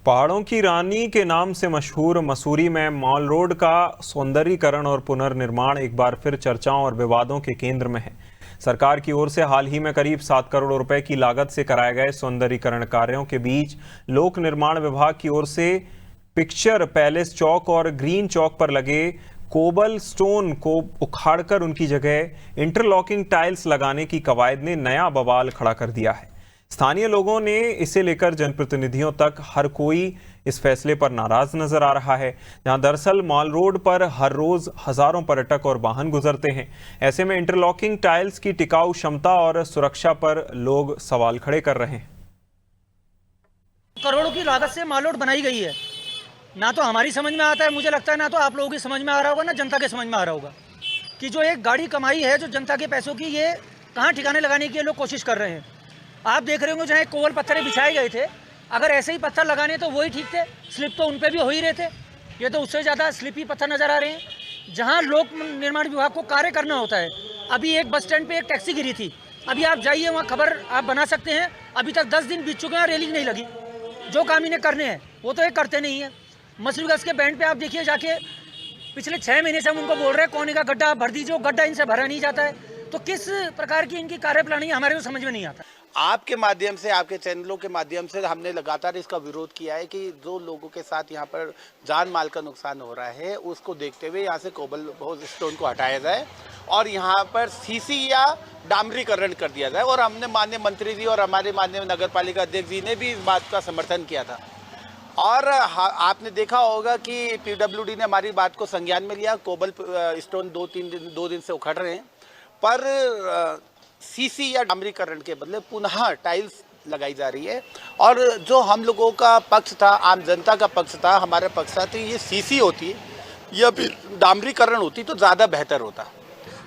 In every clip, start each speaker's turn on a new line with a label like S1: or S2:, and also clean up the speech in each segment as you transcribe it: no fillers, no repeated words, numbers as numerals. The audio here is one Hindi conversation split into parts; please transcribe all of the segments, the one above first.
S1: पहाड़ों की रानी के नाम से मशहूर मसूरी में मॉल रोड का सौंदर्यीकरण और पुनर्निर्माण एक बार फिर चर्चाओं और विवादों के केंद्र में है। सरकार की ओर से हाल ही में करीब 7 करोड़ रुपए की लागत से कराए गए सौंदर्यीकरण कार्यों के बीच लोक निर्माण विभाग की ओर से पिक्चर पैलेस चौक और ग्रीन चौक पर लगे कोबल स्टोन को उखाड़कर उनकी जगह इंटरलॉकिंग टाइल्स लगाने की कवायद ने नया बवाल खड़ा कर दिया है। स्थानीय लोगों ने इसे लेकर जनप्रतिनिधियों तक हर कोई इस फैसले पर नाराज नजर आ रहा है। जहां दरअसल मॉल रोड पर हर रोज हजारों पर्यटक और वाहन गुजरते हैं। ऐसे में इंटरलॉकिंग टाइल्स की टिकाऊ क्षमता और सुरक्षा पर लोग सवाल खड़े कर रहे हैं।
S2: करोड़ों की लागत से मॉल रोड बनाई गई है, ना तो हमारी समझ में आता है, मुझे लगता है ना तो आप लोगों की समझ में आ रहा होगा, ना जनता के समझ में आ रहा होगा कि जो एक गाड़ी कमाई है जो जनता के पैसों की, ये कहाँ ठिकाने लगाने की लोग कोशिश कर रहे हैं। आप देख रहे होंगे जहाँ कोवल पत्थर बिछाए गए थे, अगर ऐसे ही पत्थर लगाने तो वही ठीक थे, स्लिप तो उन पे भी हो ही रहे थे। ये तो उससे ज़्यादा स्लिपी पत्थर नज़र आ रहे हैं। जहाँ लोक निर्माण विभाग को कार्य करना होता है, अभी एक बस स्टैंड पे एक टैक्सी गिरी थी, अभी आप जाइए वहाँ खबर आप बना सकते हैं, अभी तक 10 दिन बीत चुके हैं, रेलिंग नहीं लगी। जो काम इन्हें करने हैं वो तो ये करते नहीं है। मछली गैस के बैंड पे आप देखिए जाके, पिछले 6 महीने से हम उनको बोल रहे हैं कोने का गड्ढा भर दीजिए, गड्ढा इनसे भरा नहीं जाता है। तो किस प्रकार की इनकी कार्यप्रणाली हमारे को समझ में नहीं आता।
S3: आपके माध्यम से, आपके चैनलों के माध्यम से हमने लगातार इसका विरोध किया है कि जो लोगों के साथ यहाँ पर जान माल का नुकसान हो रहा है, उसको देखते हुए यहाँ से कोबल स्टोन को हटाया जाए और यहाँ पर सीसी या डामरीकरण कर दिया जाए। और हमने माननीय मंत्री जी और हमारे माननीय नगर पालिका अध्यक्ष जी ने भी इस बात का समर्थन किया था। और आपने देखा होगा कि पीडब्ल्यूडी ने हमारी बात को संज्ञान में लिया। कोबल स्टोन 2 दिन से उखड़ रहे हैं, पर सीसी या डामरीकरण के बदले पुनः टाइल्स लगाई जा रही है। और जो हम लोगों का पक्ष था, आम जनता का पक्ष था, हमारा पक्ष था, तो ये सीसी होती या फिर डामरीकरण होती तो ज़्यादा बेहतर होता।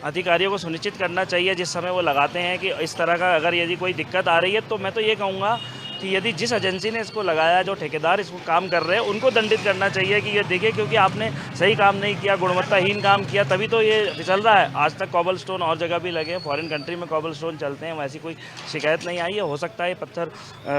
S4: अधिकारियों को सुनिश्चित करना चाहिए जिस समय वो लगाते हैं कि इस तरह का अगर यदि कोई दिक्कत आ रही है, तो मैं तो ये कहूँगा कि यदि जिस एजेंसी ने इसको लगाया, जो ठेकेदार इसको काम कर रहे हैं, उनको दंडित करना चाहिए कि ये देखिए, क्योंकि आपने सही काम नहीं किया, गुणवत्ताहीन काम किया, तभी तो ये फिसल रहा है। आज तक कॉबल स्टोन और जगह भी लगे, फॉरेन कंट्री में कॉबल स्टोन चलते हैं, वैसी कोई शिकायत नहीं आई है। हो सकता है ये पत्थर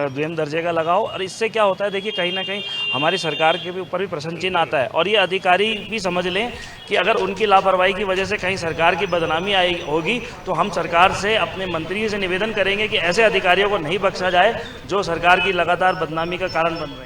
S4: द्विम दर्जे का लगाओ, और इससे क्या होता है, देखिए कहीं ना कहीं हमारी सरकार के भी ऊपर भी प्रश्न चिन्ह आता है। और ये अधिकारी भी समझ लें कि अगर उनकी लापरवाही की वजह से कहीं सरकार की बदनामी आई होगी, तो हम सरकार से, अपने मंत्री से निवेदन करेंगे कि ऐसे अधिकारियों को नहीं बख्शा जाए जो सरकार की लगातार बदनामी का कारण बन रहे हैं।